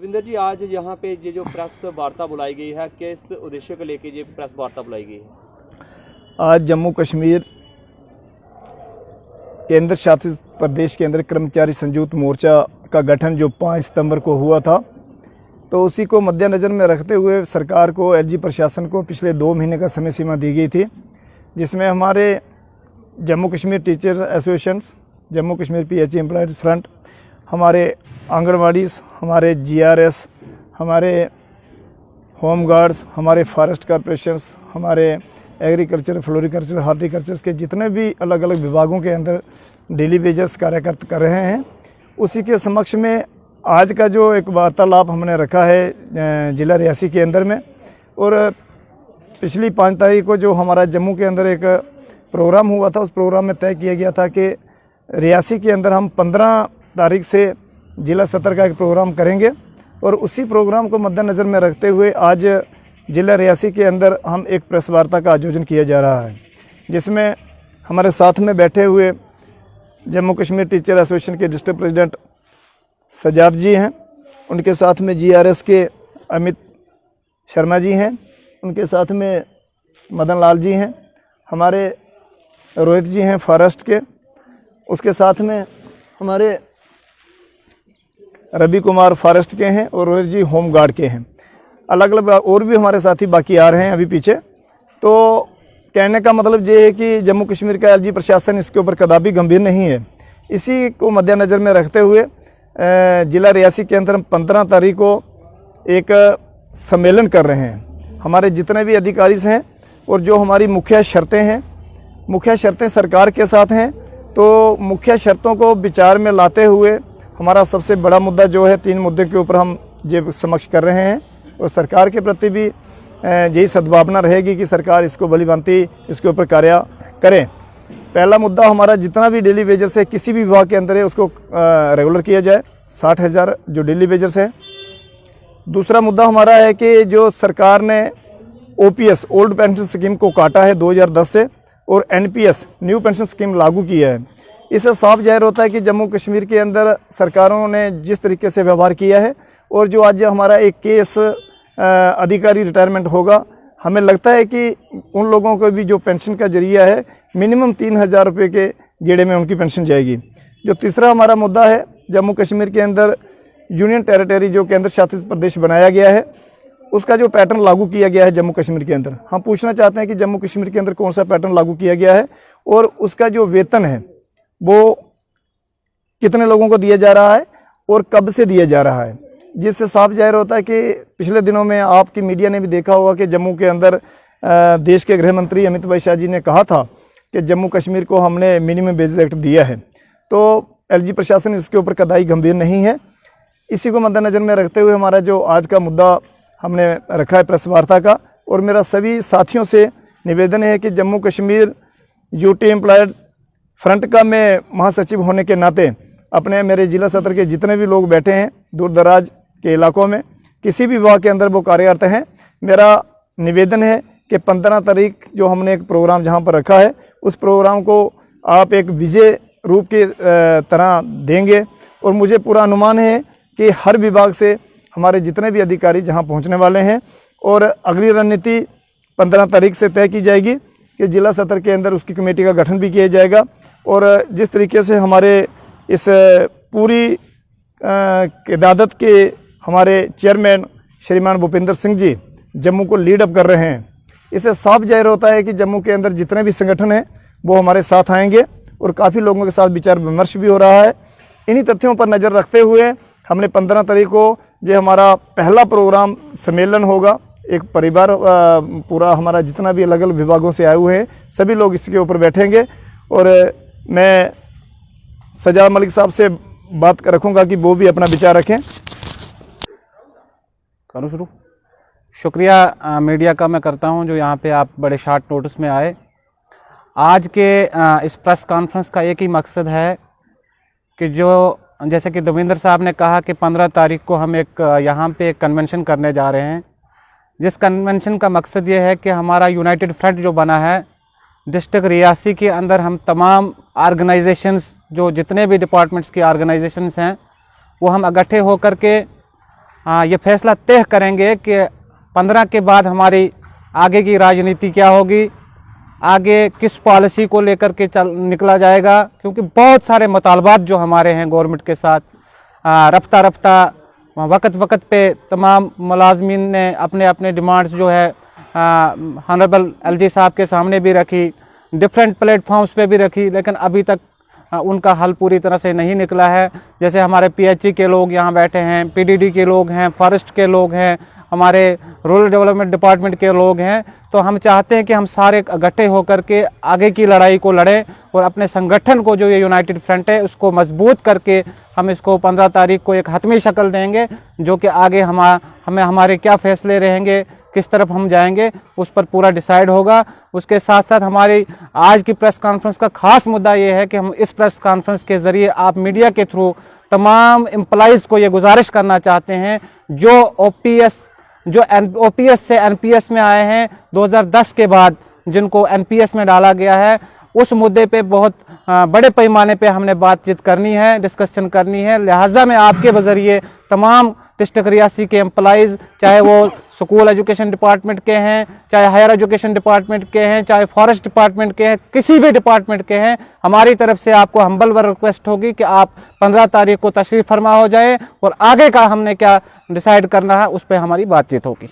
रविंदर जी, आज यहाँ पे ये जो प्रेस वार्ता बुलाई गई है, किस उद्देश्य को लेकर ये प्रेस वार्ता बुलाई गई है? आज जम्मू कश्मीर केंद्र शासित प्रदेश के अंदर कर्मचारी संयुक्त मोर्चा का गठन जो 5 सितंबर को हुआ था, तो उसी को मद्देनज़र में रखते हुए सरकार को, एलजी प्रशासन को पिछले 2 महीने का समय सीमा दी गई थी, जिसमें हमारे Jammu Kashmir teachers associations, Jammu Kashmir PHE employees front, हमारे आंगनवाड़ीज़, हमारे जीआरएस, हमारे होम गार्ड्स, हमारे फॉरेस्ट कॉरपोरेशंस, हमारे एग्रीकल्चर, फ्लोरिकल्चर, हॉर्टिकल्चर के जितने भी अलग अलग विभागों के अंदर डेली वेजर्स कार्य कर रहे हैं, उसी के समक्ष में आज का जो एक वार्तालाप हमने रखा है ज़िला रियासी के अंदर में। और पिछली 5 तारीख को जो हमारा जम्मू के अंदर एक प्रोग्राम हुआ था, उस प्रोग्राम में तय किया गया था कि रियासी के अंदर हम 15 तारीख से ज़िला सत्र का एक प्रोग्राम करेंगे। और उसी प्रोग्राम को मद्देनज़र में रखते हुए आज ज़िला रियासी के अंदर हम एक प्रेस वार्ता का आयोजन किया जा रहा है, जिसमें हमारे साथ में बैठे हुए जम्मू कश्मीर टीचर एसोसिएशन के डिस्ट्रिक्ट प्रेसिडेंट सजाद जी हैं, उनके साथ में जीआरएस के अमित शर्मा जी हैं, उनके साथ में मदन लाल जी हैं, हमारे रोहित जी हैं फॉरेस्ट के, उसके साथ में हमारे रवि कुमार फॉरेस्ट के हैं और रोहित जी होम गार्ड के हैं। अलग अलग और भी हमारे साथी बाकी आ रहे हैं अभी पीछे। तो कहने का मतलब ये है कि जम्मू कश्मीर का एलजी प्रशासन इसके ऊपर कदापि गंभीर नहीं है। इसी को मद्देनज़र में रखते हुए ज़िला रियासी के अंदर 15 तारीख को एक सम्मेलन कर रहे हैं। हमारे जितने भी अधिकारी हैं और जो हमारी मुख्य शर्तें सरकार के साथ हैं, तो मुख्य शर्तों को विचार में लाते हुए हमारा सबसे बड़ा मुद्दा जो है, 3 मुद्दे के ऊपर हम ये समक्ष कर रहे हैं। और सरकार के प्रति भी यही सद्भावना रहेगी कि सरकार इसको भलीभांति इसके ऊपर कार्य करें। पहला मुद्दा हमारा जितना भी डेली वेजर्स है किसी भी विभाग के अंदर है, उसको रेगुलर किया जाए, 60,000 जो डेली वेजर्स है। दूसरा मुद्दा हमारा है कि जो सरकार ने ओपीएस ओल्ड पेंशन स्कीम को काटा है 2010 से और एनपीएस न्यू पेंशन स्कीम लागू किया है। इससे साफ जाहिर होता है कि जम्मू कश्मीर के अंदर सरकारों ने जिस तरीके से व्यवहार किया है, और जो आज हमारा एक केस अधिकारी रिटायरमेंट होगा, हमें लगता है कि उन लोगों को भी जो पेंशन का जरिया है मिनिमम 3,000 रुपये के गेड़े में उनकी पेंशन जाएगी। जो तीसरा हमारा मुद्दा है, जम्मू कश्मीर के अंदर यूनियन टेरिटरी जो केंद्र शासित प्रदेश बनाया गया है, उसका जो पैटर्न लागू किया गया है जम्मू कश्मीर के अंदर, हम पूछना चाहते हैं कि जम्मू कश्मीर के अंदर कौन सा पैटर्न लागू किया गया है और उसका जो वेतन है वो कितने लोगों को दिया जा रहा है और कब से दिया जा रहा है। जिससे साफ जाहिर होता है कि पिछले दिनों में आपकी मीडिया ने भी देखा होगा कि जम्मू के अंदर देश के गृह मंत्री अमित भाई शाह जी ने कहा था कि जम्मू कश्मीर को हमने मिनिमम वेज एक्ट दिया है। तो एलजी प्रशासन इसके ऊपर कदाई गंभीर नहीं है। इसी को मद्देनज़र में रखते हुए हमारा जो आज का मुद्दा हमने रखा है प्रेस वार्ता का, और मेरा सभी साथियों से निवेदन है कि Jammu Kashmir UT employees front का मैं महासचिव होने के नाते अपने मेरे ज़िला सत्र के जितने भी लोग बैठे हैं दूर दराज के इलाकों में, किसी भी विभाग के अंदर वो कार्यरत हैं, मेरा निवेदन है कि 15 तारीख जो हमने एक प्रोग्राम जहां पर रखा है, उस प्रोग्राम को आप एक विजय रूप के तरह देंगे। और मुझे पूरा अनुमान है कि हर विभाग से हमारे जितने भी अधिकारी जहां पहुंचने वाले हैं, और अगली रणनीति 15 तारीख से तय की जाएगी कि ज़िला सत्र के अंदर उसकी कमेटी का गठन भी किया जाएगा। और जिस तरीके से हमारे इस पूरी क़यादत के हमारे चेयरमैन श्रीमान भूपेंद्र सिंह जी जम्मू को लीड अप कर रहे हैं, इससे साफ जाहिर होता है कि जम्मू के अंदर जितने भी संगठन हैं वो हमारे साथ आएंगे और काफ़ी लोगों के साथ विचार विमर्श भी हो रहा है। इन्हीं तथ्यों पर नज़र रखते हुए हमने 15 तारीख को जो हमारा पहला प्रोग्राम सम्मेलन होगा, एक परिवार पूरा हमारा जितना भी अलग अलग विभागों से आए हुए हैं सभी लोग इसके ऊपर बैठेंगे। और मैं सजाद मलिक साहब से बात रखूँगा कि वो भी अपना विचार रखें। करूँ शुरू? शुक्रिया मीडिया का मैं करता हूं जो यहाँ पे आप बड़े शार्ट नोटिस में आए। आज के इस प्रेस कॉन्फ्रेंस का एक ही मकसद है कि जो जैसे कि देवेंद्र साहब ने कहा कि 15 तारीख को हम एक यहाँ पे एक कन्वेंशन करने जा रहे हैं, जिस कन्वेंशन का मकसद ये है कि हमारा यूनाइटेड फ्रंट जो बना है डिस्ट्रिक्ट रियासी के अंदर, हम तमाम ऑर्गेनाइजेशंस जो जितने भी डिपार्टमेंट्स की ऑर्गेनाइजेशंस हैं वो हम इकट्ठे होकर के ये फैसला तय करेंगे कि 15 के बाद हमारी आगे की राजनीति क्या होगी, आगे किस पॉलिसी को लेकर के निकला जाएगा। क्योंकि बहुत सारे मुतालबात जो हमारे हैं गवर्नमेंट के साथ, रफ्ता रफ्ता वक्त पे तमाम मुलाजमीन ने अपने अपने डिमांड्स जो है हॉनरेबल एलजी साहब के सामने भी रखी, डिफरेंट प्लेटफॉर्म्स पे भी रखी, लेकिन अभी तक उनका हल पूरी तरह से नहीं निकला है। जैसे हमारे पीएचई के लोग यहाँ बैठे हैं, पीडीडी के लोग हैं, फॉरेस्ट के लोग हैं, हमारे रूरल डेवलपमेंट डिपार्टमेंट के लोग हैं। तो हम चाहते हैं कि हम सारे इकट्ठे होकर के आगे की लड़ाई को लड़ें और अपने संगठन को, जो ये यूनाइटेड फ्रंट है, उसको मजबूत करके हम इसको 15 तारीख को एक हतमी शक्ल देंगे, जो कि आगे हमें हमारे क्या फैसले रहेंगे, किस तरफ हम जाएंगे, उस पर पूरा डिसाइड होगा। उसके साथ साथ हमारी आज की प्रेस कॉन्फ्रेंस का खास मुद्दा ये है कि हम इस प्रेस कॉन्फ्रेंस के ज़रिए आप मीडिया के थ्रू तमाम एम्प्लॉइज़ को ये गुजारिश करना चाहते हैं जो ओपीएस से एनपीएस में आए हैं 2010 के बाद, जिनको एनपीएस में डाला गया है, उस मुद्दे पे बहुत बड़े पैमाने पे हमने बातचीत करनी है, डिस्कशन करनी है। लिहाजा मैं आपके बजरिए तमाम डिस्ट्रिक्ट रियासी के एम्प्लॉइज़, चाहे वो स्कूल एजुकेशन डिपार्टमेंट के हैं, चाहे हायर एजुकेशन डिपार्टमेंट के हैं, चाहे फॉरेस्ट डिपार्टमेंट के हैं, किसी भी डिपार्टमेंट के हैं, हमारी तरफ से आपको हम्बल व रिक्वेस्ट होगी कि आप 15 तारीख को तशरीफ़ फरमा हो जाए और आगे का हमने क्या डिसाइड करना है उस पर हमारी बातचीत होगी।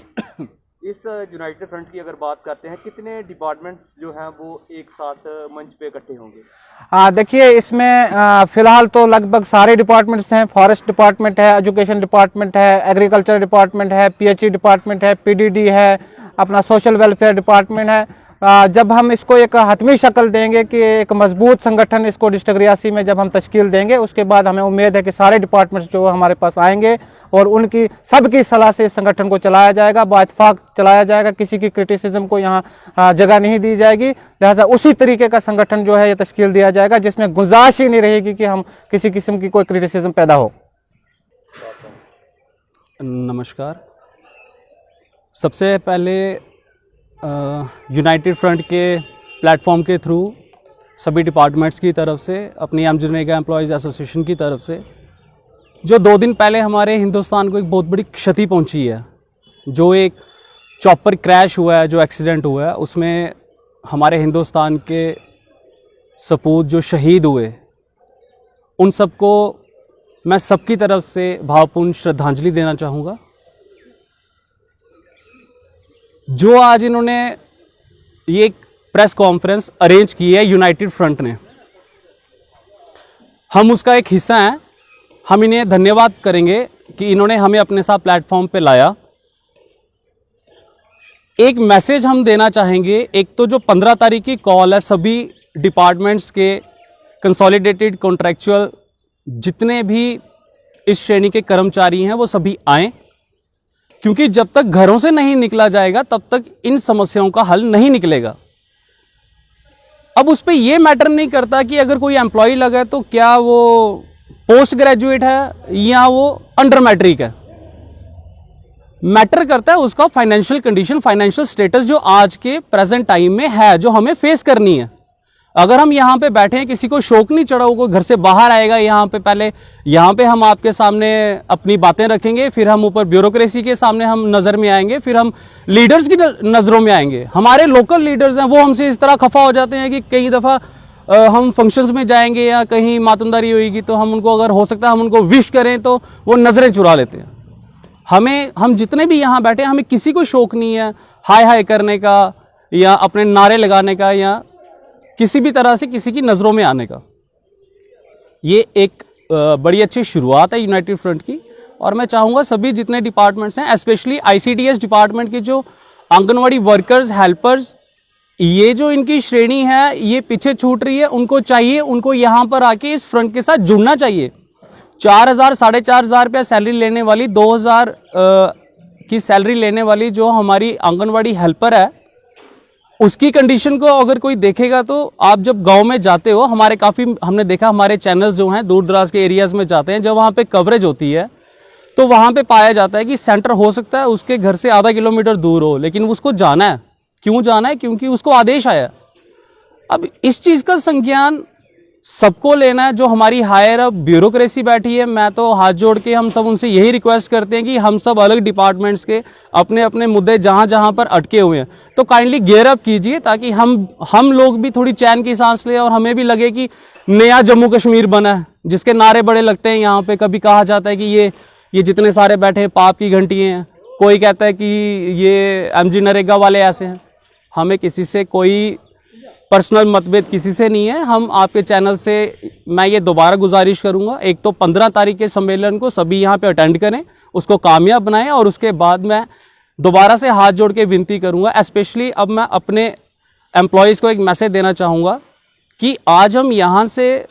इस यूनाइटेड फ्रंट की अगर बात करते हैं, कितने डिपार्टमेंट्स जो हैं वो एक साथ मंच पे इकट्ठे होंगे? देखिए, इसमें फ़िलहाल तो लगभग सारे डिपार्टमेंट्स हैं। फॉरेस्ट डिपार्टमेंट है, एजुकेशन डिपार्टमेंट है, एग्रीकल्चर डिपार्टमेंट है, पीएचई डिपार्टमेंट है, पीडीडी है, अपना सोशल वेलफेयर डिपार्टमेंट है। जब हम इसको एक हतमी शक्ल देंगे कि एक मजबूत संगठन इसको डिस्ट्रिक्ट रियासी में जब हम तश्कील देंगे, उसके बाद हमें उम्मीद है कि सारे डिपार्टमेंट्स जो हमारे पास आएंगे और उनकी सबकी सलाह से इस संगठन को चलाया जाएगा, बाइत्तेफाक चलाया जाएगा, किसी की क्रिटिसिज्म को यहाँ जगह नहीं दी जाएगी। लिहाजा उसी तरीके का संगठन जो है ये तश्कील दिया जाएगा जिसमें गुंजाइश ही नहीं रहेगी कि हम किसी किस्म की कोई क्रिटिसिज्म पैदा हो। नमस्कार। सबसे पहले यूनाइटेड फ्रंट के प्लेटफॉर्म के थ्रू सभी डिपार्टमेंट्स की तरफ से, अपनी एमजनरेगा एम्प्लॉयज़ एसोसिएशन की तरफ से, जो 2 दिन पहले हमारे हिंदुस्तान को एक बहुत बड़ी क्षति पहुंची है, जो एक चॉपर क्रैश हुआ है, जो एक्सीडेंट हुआ है, उसमें हमारे हिंदुस्तान के सपूत जो शहीद हुए, उन सबको मैं सबकी तरफ से भावपूर्ण श्रद्धांजलि देना चाहूँगा। जो आज इन्होंने ये प्रेस कॉन्फ्रेंस अरेंज की है यूनाइटेड फ्रंट ने, हम उसका एक हिस्सा हैं। हम इन्हें धन्यवाद करेंगे कि इन्होंने हमें अपने साथ प्लेटफॉर्म पे लाया। एक मैसेज हम देना चाहेंगे। एक तो जो 15 तारीख की कॉल है, सभी डिपार्टमेंट्स के कंसोलिडेटेड कॉन्ट्रैक्चुअल जितने भी इस श्रेणी के कर्मचारी हैं वो सभी आएँ, क्योंकि जब तक घरों से नहीं निकला जाएगा तब तक इन समस्याओं का हल नहीं निकलेगा। अब उस पर यह मैटर नहीं करता कि अगर कोई एम्प्लॉय लगा तो क्या वो पोस्ट ग्रेजुएट है या वो अंडर मैट्रिक है। मैटर करता है उसका फाइनेंशियल कंडीशन, फाइनेंशियल स्टेटस जो आज के प्रेजेंट टाइम में है, जो हमें फेस करनी है। अगर हम यहाँ पे बैठे हैं, किसी को शौक नहीं चढ़ा, कोई घर से बाहर आएगा यहाँ पे, पहले यहाँ पे हम आपके सामने अपनी बातें रखेंगे, फिर हम ऊपर ब्यूरोक्रेसी के सामने हम नज़र में आएंगे, फिर हम लीडर्स की नज़रों में आएंगे। हमारे लोकल लीडर्स हैं, वो हमसे इस तरह खफा हो जाते हैं कि कई दफ़ा हम फंक्शंस में जाएंगे या कहीं मातमदारी होगी तो हम उनको, अगर हो सकता है हम उनको विश करें तो वो नज़रें चुरा लेते हैं। हम जितने भी यहाँ बैठे हैं, हमें किसी को शौक नहीं है हाय हाय करने का या अपने नारे लगाने का या किसी भी तरह से किसी की नज़रों में आने का। ये एक बड़ी अच्छी शुरुआत है यूनाइटेड फ्रंट की, और मैं चाहूँगा सभी जितने डिपार्टमेंट्स हैं, स्पेशली आईसीडीएस डिपार्टमेंट के जो आंगनवाड़ी वर्कर्स, हेल्पर्स, ये जो इनकी श्रेणी है ये पीछे छूट रही है, उनको चाहिए, उनको यहाँ पर आके इस फ्रंट के साथ जुड़ना चाहिए। 4,000 साढ़े 4,000 रुपया सैलरी लेने वाली, 2,000 की सैलरी लेने वाली जो हमारी आंगनवाड़ी हेल्पर है, उसकी कंडीशन को अगर कोई देखेगा तो आप जब गांव में जाते हो, हमारे काफ़ी हमने देखा, हमारे चैनल्स जो हैं दूर दराज के एरियाज़ में जाते हैं, जब वहाँ पे कवरेज होती है तो वहाँ पे पाया जाता है कि सेंटर हो सकता है उसके घर से आधा किलोमीटर दूर हो, लेकिन उसको जाना है। क्यों जाना है? क्योंकि उसको आदेश आया। अब इस चीज़ का संज्ञान सबको लेना है। जो हमारी हायर अब ब्यूरोक्रेसी बैठी है, मैं तो हाथ जोड़ के हम सब उनसे यही रिक्वेस्ट करते हैं कि हम सब अलग डिपार्टमेंट्स के अपने अपने मुद्दे जहां जहां पर अटके हुए हैं तो काइंडली गेयर अप कीजिए, ताकि हम लोग भी थोड़ी चैन की सांस लें और हमें भी लगे कि नया जम्मू कश्मीर बना है, जिसके नारे बड़े लगते हैं यहाँ पे। कभी कहा जाता है कि ये जितने सारे बैठे हैं पाप की घंटी हैं, कोई कहता है कि ये एमजी नरेगा वाले ऐसे हैं। हमें किसी से कोई पर्सनल मतभेद किसी से नहीं है। हम आपके चैनल से मैं ये दोबारा गुजारिश करूंगा, एक तो 15 तारीख के सम्मेलन को सभी यहाँ पे अटेंड करें, उसको कामयाब बनाएं, और उसके बाद मैं दोबारा से हाथ जोड़ के विनती करूंगा। स्पेशली अब मैं अपने एम्प्लॉयज़ को एक मैसेज देना चाहूँगा कि आज हम यहाँ से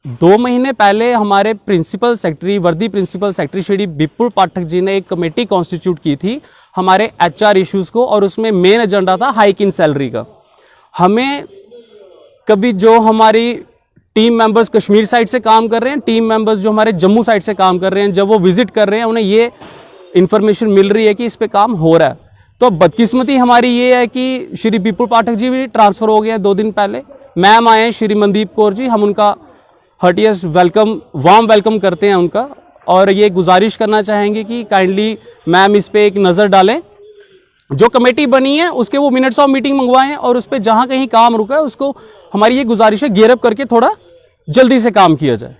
2 महीने पहले हमारे प्रिंसिपल सेक्रेटरी, वर्दी प्रिंसिपल सेक्रेटरी श्री विपुल पाठक जी ने एक कमेटी कॉन्स्टिट्यूट की थी हमारे HR इश्यूज़ को, और उसमें मेन एजेंडा था हाइक इन सैलरी का। हमें कभी जो हमारी टीम मेंबर्स कश्मीर साइड से काम कर रहे हैं, टीम मेंबर्स जो हमारे जम्मू साइड से काम कर रहे हैं, जब वो विजिट कर रहे हैं उन्हें ये इन्फॉर्मेशन मिल रही है कि इस पे काम हो रहा है। तो बदकिस्मती हमारी ये है कि श्री विपुल पाठक जी भी ट्रांसफ़र हो गए हैं 2 दिन पहले। मैम आए हैं श्री मनदीप कौर जी, हम उनका हर्टियस्ट वेलकम, वार्म वेलकम करते हैं उनका, और ये गुजारिश करना चाहेंगे कि काइंडली मैम इस पर एक नज़र डालें। जो कमेटी बनी है उसके वो मिनट्स ऑफ मीटिंग मंगवाएं, और उस पर जहाँ कहीं काम रुका है उसको हमारी ये गुजारिश है गियर अप करके थोड़ा जल्दी से काम किया जाए।